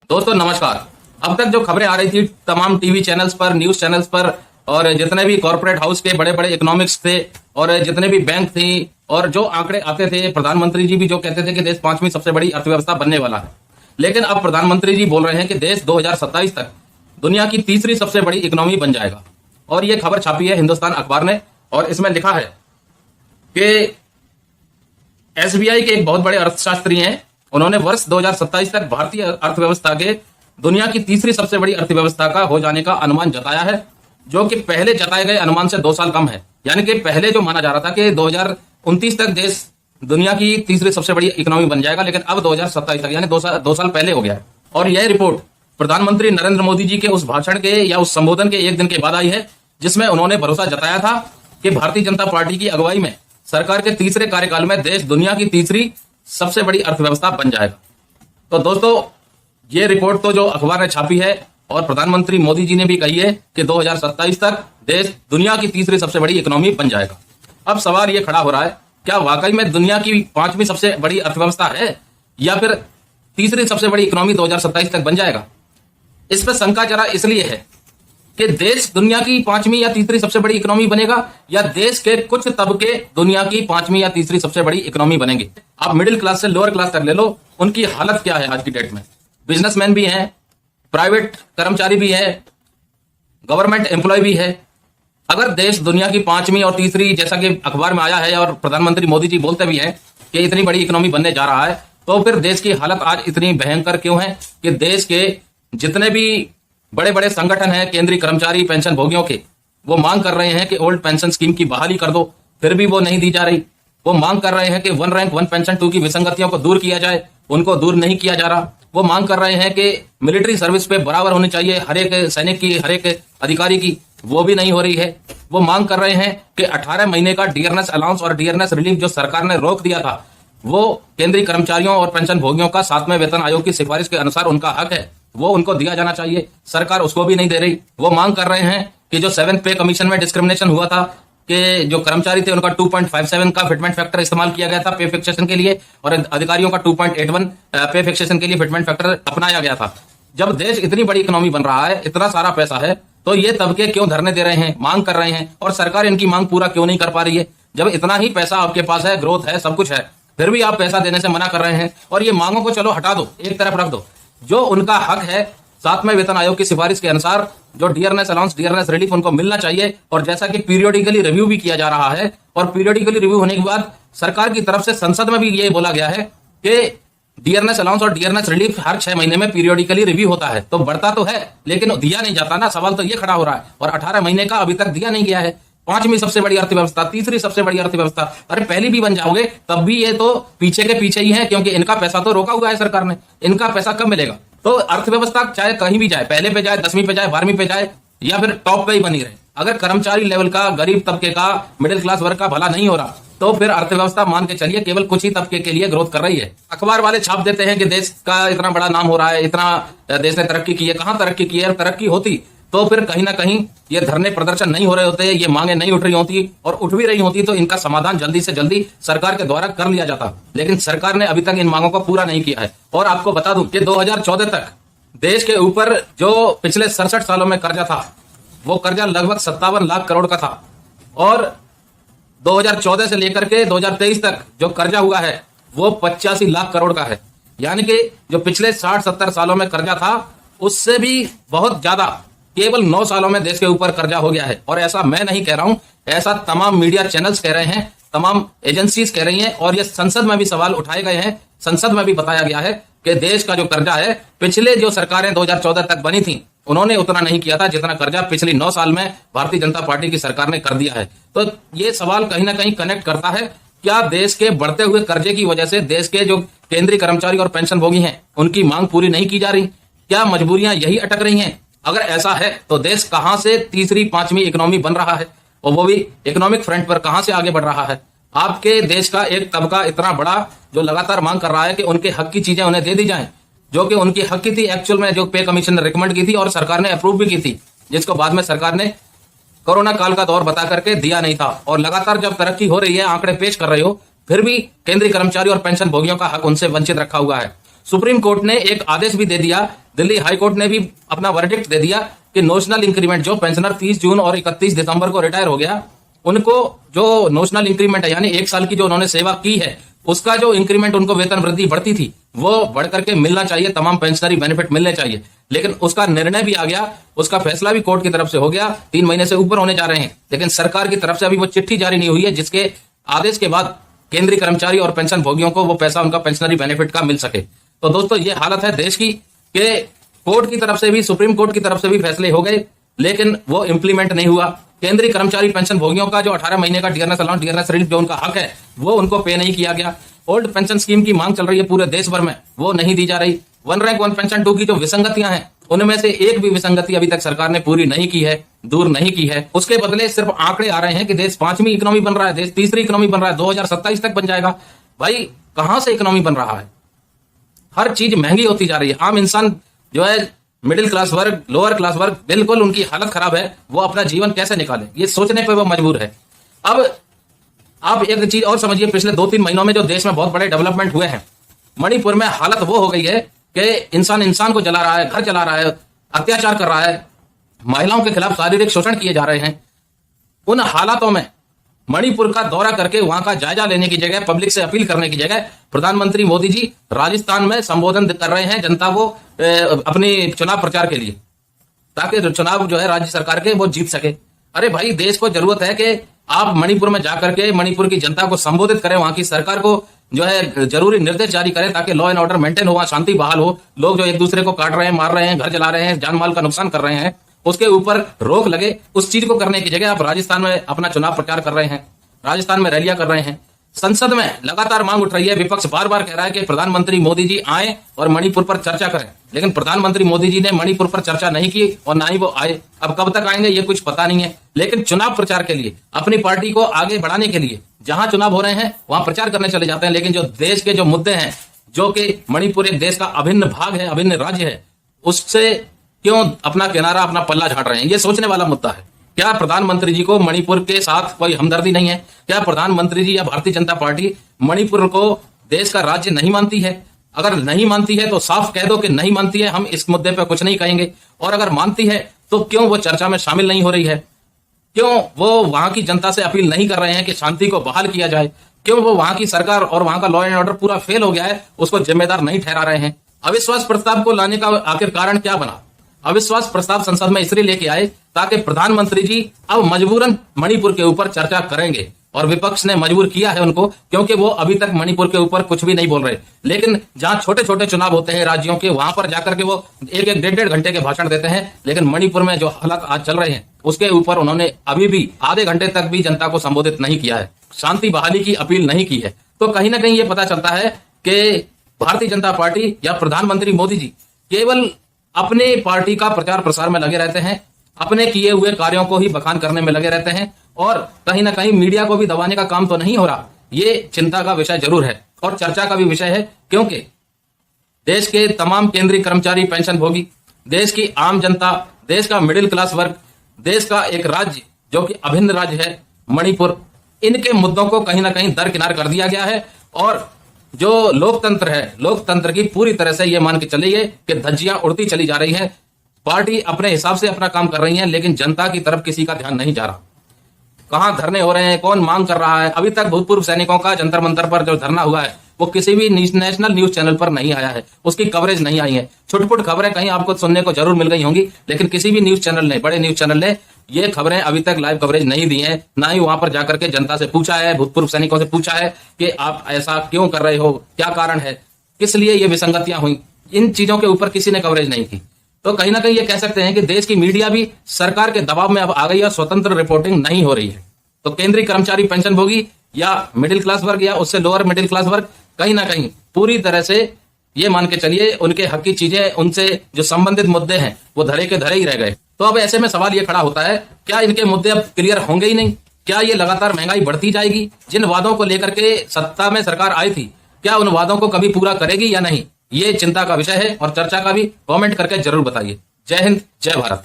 दोस्तों नमस्कार। अब तक जो खबरें आ रही थी तमाम टीवी चैनल्स पर, न्यूज चैनल्स पर, और जितने भी कॉर्पोरेट हाउस के बड़े बड़े इकोनॉमिक्स थे और जितने भी बैंक थी, और जो आंकड़े आते थे, प्रधानमंत्री जी भी जो कहते थे कि देश 5वीं सबसे बड़ी अर्थव्यवस्था बनने वाला है। लेकिन अब प्रधानमंत्री जी बोल रहे हैं कि देश 2027 तक दुनिया की तीसरी सबसे बड़ी इकोनॉमी बन जाएगा। और ये खबर छापी है हिंदुस्तान अखबार ने, और इसमें लिखा है कि एसबीआई के एक बहुत बड़े अर्थशास्त्री हैं, उन्होंने वर्ष 2027 तक भारतीय अर्थव्यवस्था के दुनिया की तीसरी सबसे बड़ी अर्थव्यवस्था का हो जाने का अनुमान जताया है, जो कि पहले जताए गए अनुमान से 2 साल कम है। यानी कि पहले जो माना जा रहा था कि 2029 तक देश दुनिया की तीसरी सबसे बड़ी इकोनॉमी बन जाएगा, लेकिन अब 2027 तक यानी 2 साल पहले हो गया है। और यह रिपोर्ट प्रधानमंत्री नरेंद्र मोदी जी के उस भाषण के या उस संबोधन के एक दिन के बाद आई है, जिसमें उन्होंने भरोसा जताया था कि भारतीय जनता पार्टी की अगुवाई में सरकार के तीसरे कार्यकाल में देश दुनिया की तीसरी सबसे बड़ी अर्थव्यवस्था बन जाएगा। तो दोस्तों, ये रिपोर्ट तो जो अखबार ने छापी है और प्रधानमंत्री मोदी जी ने भी कही है कि 2027 तक देश दुनिया की तीसरी सबसे बड़ी इकोनॉमी बन जाएगा। अब सवाल ये खड़ा हो रहा है, क्या वाकई में दुनिया की 5वीं सबसे बड़ी अर्थव्यवस्था है या फिर तीसरी सबसे बड़ी इकोनॉमी 2027 तक बन जाएगा? इस पर शंका जरा इसलिए है कि देश दुनिया की 5वीं या तीसरी सबसे बड़ी इकोनॉमी बनेगा या देश के कुछ तबके दुनिया की 5वीं या तीसरी सबसे बड़ी इकोनॉमी बनेंगे। आप मिडिल क्लास से लोअर क्लास तक ले लो, उनकी हालत क्या है आज की डेट में। बिजनेसमैन भी हैं, प्राइवेट कर्मचारी भी है, गवर्नमेंट एम्प्लॉय भी है। अगर देश दुनिया की 5वीं और तीसरी, जैसा कि अखबार में आया है और प्रधानमंत्री मोदी जी बोलते भी हैं कि इतनी बड़ी इकोनॉमी बनने जा रहा है, तो फिर देश की हालत आज इतनी भयंकर क्यों है कि देश के जितने भी बड़े बड़े संगठन हैं केंद्रीय कर्मचारी पेंशन भोगियों के, वो मांग कर रहे हैं कि ओल्ड पेंशन स्कीम की बहाली कर दो, फिर भी वो नहीं दी जा रही। वो मांग कर रहे हैं कि 1 रैंक 1 पेंशन 2 की विसंगतियों को दूर किया जाए, उनको दूर नहीं किया जा रहा। वो मांग कर रहे हैं कि मिलिट्री सर्विस पे बराबर होनी चाहिए हर एक सैनिक की, हर एक अधिकारी की, वो भी नहीं हो रही है। वो मांग कर रहे हैं कि 18 महीने का डियरनेस अलाउंस और डियरनेस रिलीफ जो सरकार ने रोक दिया था, वो केंद्रीय कर्मचारियों और पेंशन भोगियों का 7वें वेतन आयोग की सिफारिश के अनुसार उनका हक है, वो उनको दिया जाना चाहिए। सरकार उसको भी नहीं दे रही। वो मांग कर रहे हैं कि जो 7th पे कमीशन में डिस्क्रिमिनेशन हुआ था कि जो कर्मचारी थे उनका 2.57 का फिटमेंट फैक्टर इस्तेमाल किया गया था पे फिक्सेशन के लिए, और अधिकारियों का 2.81 पे फिक्सेशन के लिए फिटमेंट फैक्टर अपनाया गया था। जब देश इतनी बड़ी इकोनॉमी बन रहा है, इतना सारा पैसा है, तो ये तबके क्यों धरने दे रहे हैं, मांग कर रहे हैं, और सरकार इनकी मांग पूरा क्यों नहीं कर पा रही है? जब इतना ही पैसा आपके पास है, ग्रोथ है, सब कुछ है, फिर भी आप पैसा देने से मना कर रहे हैं। और ये मांगों को चलो हटा दो, एक तरफ रख दो। जो उनका हक है 7वें वेतन आयोग की सिफारिश के अनुसार जो डियरनेस अलाउंस, डियरनेस रिलीफ उनको मिलना चाहिए, और जैसा कि पीरियोडिकली रिव्यू भी किया जा रहा है, और पीरियोडिकली रिव्यू होने के बाद सरकार की तरफ से संसद में भी ये बोला गया है कि डियरनेस अलाउंस और डियरनेस रिलीफ हर 6 महीने में पीरियोडिकली रिव्यू होता है। तो बढ़ता तो है लेकिन दिया नहीं जाता ना। सवाल तो ये खड़ा हो रहा है, और 18 महीने का अभी तक दिया नहीं गया है। 5वीं सबसे बड़ी अर्थव्यवस्था, तीसरी सबसे बड़ी अर्थव्यवस्था, अरे पहली भी बन जाओगे तब भी ये तो पीछे के पीछे ही है, क्योंकि इनका पैसा तो रोका हुआ है सरकार ने। इनका पैसा कब मिलेगा? तो अर्थव्यवस्था चाहे कहीं भी जाए, पहले पे जाए, 10वीं पे जाए, 12वीं पे जाए, या फिर टॉप पे ही बनी रहे, अगर कर्मचारी लेवल का, गरीब तबके का, मिडिल क्लास वर्ग का भला नहीं हो रहा, तो फिर अर्थव्यवस्था मान के चलिए केवल कुछ ही तबके के लिए ग्रोथ कर रही है। अखबार वाले छाप देते हैं कि देश का इतना बड़ा नाम हो रहा है, इतना देश ने तरक्की की है। कहां तरक्की की है? तरक्की होती तो फिर कहीं ना कहीं ये धरने प्रदर्शन नहीं हो रहे होते, ये मांगे नहीं उठ रही होती, और उठ भी रही होती तो इनका समाधान जल्दी से जल्दी सरकार के द्वारा कर लिया जाता। लेकिन सरकार ने अभी तक इन मांगों को पूरा नहीं किया है। और आपको बता दूं कि 2014 तक देश के ऊपर जो पिछले 67 सालों में कर्जा था, वो कर्जा लगभग 57 लाख करोड़ का था, और 2014 से लेकर के 2023 तक जो कर्जा हुआ है वो 85 लाख करोड़ का है। यानी कि जो पिछले 60-70 सालों में कर्जा था, उससे भी बहुत ज्यादा केवल 9 सालों में देश के ऊपर कर्जा हो गया है। और ऐसा मैं नहीं कह रहा हूं, ऐसा तमाम मीडिया चैनल्स कह रहे हैं, तमाम एजेंसीज कह रही हैं, और ये संसद में भी सवाल उठाए गए हैं। संसद में भी बताया गया है कि देश का जो कर्जा है, पिछले जो सरकारें 2014 तक बनी थी, उन्होंने उतना नहीं किया था जितना कर्जा पिछली 9 साल में भारतीय जनता पार्टी की सरकार ने कर दिया है। तो ये सवाल कहीं ना कहीं कनेक्ट करता है, क्या देश के बढ़ते हुए कर्जे की वजह से देश के जो केंद्रीय कर्मचारी और पेंशन भोगी हैं, उनकी मांग पूरी नहीं की जा रही? क्या मजबूरियां यही अटक रही हैं? अगर ऐसा है तो देश कहां से तीसरी 5वीं इकोनॉमी बन रहा है, और वो भी इकोनॉमिक फ्रंट पर कहां से आगे बढ़ रहा है? आपके देश का एक तबका इतना बड़ा जो लगातार मांग कर रहा है कि उनके हक की चीजें उन्हें दे दी जाएं, जो कि उनकी हक की थी एक्चुअल में, जो पे कमीशन ने रिकमेंड की थी और सरकार ने अप्रूव भी की थी, जिसको बाद में सरकार ने कोरोना काल का दौर बता करके दिया नहीं था। और लगातार जब तरक्की हो रही है, आंकड़े पेश कर रहे हो, फिर भी केंद्रीय कर्मचारी और पेंशन भोगियों का हक उनसे वंचित रखा हुआ है। सुप्रीम कोर्ट ने एक आदेश भी दे दिया, दिल्ली हाई कोर्ट ने भी अपना वर्डिक्ट दे दिया कि नोशनल इंक्रीमेंट जो पेंशनर 30 जून और 31 दिसंबर को रिटायर हो गया, उनको जो नोशनल इंक्रीमेंट है यानी 1 साल की जो उन्होंने सेवा की है उसका जो इंक्रीमेंट उनको वेतन वृद्धि बढ़ती थी वो बढ़ करके मिलना चाहिए, तमाम पेंशनरी बेनिफिट मिलने चाहिए। लेकिन उसका निर्णय भी आ गया, उसका फैसला भी कोर्ट की तरफ से हो गया, 3 महीने से ऊपर होने जा रहे हैं, लेकिन सरकार की तरफ से अभी वो चिट्ठी जारी नहीं हुई है जिसके आदेश के बाद केंद्रीय कर्मचारी और पेंशन भोगियों को वो पैसा उनका पेंशनरी बेनिफिट का मिल सके। तो दोस्तों ये हालत है देश की कि कोर्ट की तरफ से भी, सुप्रीम कोर्ट की तरफ से भी फैसले हो गए लेकिन वो इंप्लीमेंट नहीं हुआ। केंद्रीय कर्मचारी पेंशन भोगियों का जो 18 महीने का डियरनेस अलाउंस, डियरनेस रिलीफ जो उनका हक है वो उनको पे नहीं किया गया। ओल्ड पेंशन स्कीम की मांग चल रही है पूरे देश भर में, वो नहीं दी जा रही। 1 रैंक 1 पेंशन 2 की जो विसंगतियां हैं उनमें से एक भी विसंगति अभी तक सरकार ने पूरी नहीं की है, दूर नहीं की है। उसके बदले सिर्फ आंकड़े आ रहे हैं कि देश 5वीं इकोनॉमी बन रहा है, देश 3री इकोनॉमी बन रहा है, 2027 तक बन जाएगा। भाई कहां से इकोनॉमी बन रहा है? हर चीज महंगी होती जा रही है। आम इंसान जो है, मिडिल क्लास वर्ग, लोअर क्लास वर्ग, बिल्कुल उनकी हालत खराब है, वो अपना जीवन कैसे निकाले ये सोचने पे वो मजबूर है। अब आप एक चीज और समझिए, पिछले 2-3 महीनों में जो देश में बहुत बड़े डेवलपमेंट हुए हैं, मणिपुर में हालत वो हो गई है कि इंसान इंसान को जला रहा है, घर जला रहा है, अत्याचार कर रहा है, महिलाओं के खिलाफ शारीरिक शोषण किए जा रहे हैं। उन हालातों में मणिपुर का दौरा करके वहां का जायजा लेने की जगह, पब्लिक से अपील करने की जगह प्रधानमंत्री मोदी जी राजस्थान में संबोधन कर रहे हैं जनता को अपनी चुनाव प्रचार के लिए, ताकि चुनाव जो है राज्य सरकार के वो जीत सके। अरे भाई देश को जरूरत है कि आप मणिपुर में जाकर के मणिपुर की जनता को संबोधित करें, वहां की सरकार को जो है जरूरी निर्देश जारी करें ताकि लॉ एंड ऑर्डर मेंटेन हो, वहां शांति बहाल हो। लोग जो एक दूसरे को काट रहे हैं, मार रहे हैं, घर जला रहे हैं, जान माल का नुकसान कर रहे हैं, उसके ऊपर रोक लगे। उस चीज को करने की जगह आप राजस्थान में अपना चुनाव प्रचार कर रहे हैं, राजस्थान में रैलियां कर रहे हैं। संसद में लगातार मांग उठ रही है, विपक्ष बार बार कह रहा है कि प्रधानमंत्री मोदी जी आए और मणिपुर पर चर्चा करें, लेकिन प्रधानमंत्री मोदी जी ने मणिपुर पर चर्चा नहीं की और ना ही वो आए। अब कब तक आएंगे ये कुछ पता नहीं है, लेकिन चुनाव प्रचार के लिए, अपनी पार्टी को आगे बढ़ाने के लिए जहां चुनाव हो रहे हैं वहां प्रचार करने चले जाते हैं। लेकिन जो देश के जो मुद्दे हैं, जो कि मणिपुर एक देश का अभिन्न भाग है, अभिन्न राज्य है, उससे क्यों अपना किनारा, अपना पल्ला झाड़ रहे हैं? ये सोचने वाला मुद्दा है। क्या प्रधानमंत्री जी को मणिपुर के साथ कोई हमदर्दी नहीं है? क्या प्रधानमंत्री जी या भारतीय जनता पार्टी मणिपुर को देश का राज्य नहीं मानती है? अगर नहीं मानती है तो साफ कह दो कि नहीं मानती है, हम इस मुद्दे पर कुछ नहीं कहेंगे। और अगर मानती है तो क्यों वो चर्चा में शामिल नहीं हो रही है? क्यों वो वहां की जनता से अपील नहीं कर रहे हैं कि शांति को बहाल किया जाए? क्यों वो वहां की सरकार और वहां का लॉ एंड ऑर्डर पूरा फेल हो गया है, उसको जिम्मेदार नहीं ठहरा रहे हैं? अविश्वास प्रस्ताव को लाने का आखिर कारण क्या बना? अविश्वास प्रस्ताव संसद में इसलिए लेके आए ताकि प्रधानमंत्री जी अब मजबूरन मणिपुर के ऊपर चर्चा करेंगे, और विपक्ष ने मजबूर किया है उनको, क्योंकि वो अभी तक मणिपुर के ऊपर कुछ भी नहीं बोल रहे। लेकिन जहां छोटे छोटे चुनाव होते हैं राज्यों के, वहां पर जाकर के वो 1-1, 1.5 घंटे के भाषण देते हैं। लेकिन मणिपुर में जो हालात आज चल रहे हैं उसके ऊपर उन्होंने अभी भी आधे घंटे तक भी जनता को संबोधित नहीं किया है, शांति बहाली की अपील नहीं की है। तो कहीं ना कहीं ये पता चलता है कि भारतीय जनता पार्टी या प्रधानमंत्री मोदी जी केवल अपने पार्टी का प्रचार प्रसार में लगे रहते हैं, अपने किए हुए कार्यों को ही बखान करने में लगे रहते हैं, और कहीं ना कहीं मीडिया को भी दबाने का काम तो नहीं हो रहा। ये चिंता का विषय जरूर है और चर्चा का भी विषय है, क्योंकि देश के तमाम केंद्रीय कर्मचारी पेंशन भोगी, देश की आम जनता, देश का मिडिल क्लास वर्ग, देश का एक राज्य जो कि अभिन्न राज्य है मणिपुर, इनके मुद्दों को कहीं ना कहीं दरकिनार कर दिया गया है। और जो लोकतंत्र है, लोकतंत्र की पूरी तरह से ये मान के चलिए कि धज्जियां उड़ती चली जा रही है। पार्टी अपने हिसाब से अपना काम कर रही है, लेकिन जनता की तरफ किसी का ध्यान नहीं जा रहा। कहां धरने हो रहे हैं, कौन मांग कर रहा है? अभी तक भूतपूर्व सैनिकों का जंतर मंतर पर जो धरना हुआ है वो किसी भी नेशनल न्यूज चैनल पर नहीं आया है, उसकी कवरेज नहीं आई है। छुटपुट खबरें कहीं आपको सुनने को जरूर मिल गई होंगी, लेकिन किसी भी न्यूज चैनल ने, बड़े न्यूज चैनल ने ये खबरें अभी तक लाइव कवरेज नहीं दी है। ना ही वहां पर जाकर के जनता से पूछा है, भूतपूर्व सैनिकों से पूछा है कि आप ऐसा क्यों कर रहे हो, क्या कारण है, किस लिए ये विसंगतियां हुई। इन चीजों के ऊपर किसी ने कवरेज नहीं की। तो कहीं ना कहीं ये कह सकते हैं कि देश की मीडिया भी सरकार के दबाव में अब आ गई है, स्वतंत्र रिपोर्टिंग नहीं हो रही है। तो केंद्रीय कर्मचारी पेंशन भोगी या मिडिल क्लास वर्ग या उससे लोअर मिडिल क्लास वर्ग कहीं ना कहीं पूरी तरह से ये मान के चलिए उनके हक की चीजें, उनसे जो संबंधित मुद्दे हैं वो धरे के धरे ही रह गए। तो अब ऐसे में सवाल ये खड़ा होता है, क्या इनके मुद्दे अब क्लियर होंगे ही नहीं? क्या ये लगातार महंगाई बढ़ती जाएगी? जिन वादों को लेकर के सत्ता में सरकार आई थी, क्या उन वादों को कभी पूरा करेगी या नहीं? ये चिंता का विषय है और चर्चा का भी। कमेंट करके जरूर बताइए। जय हिंद, जय भारत।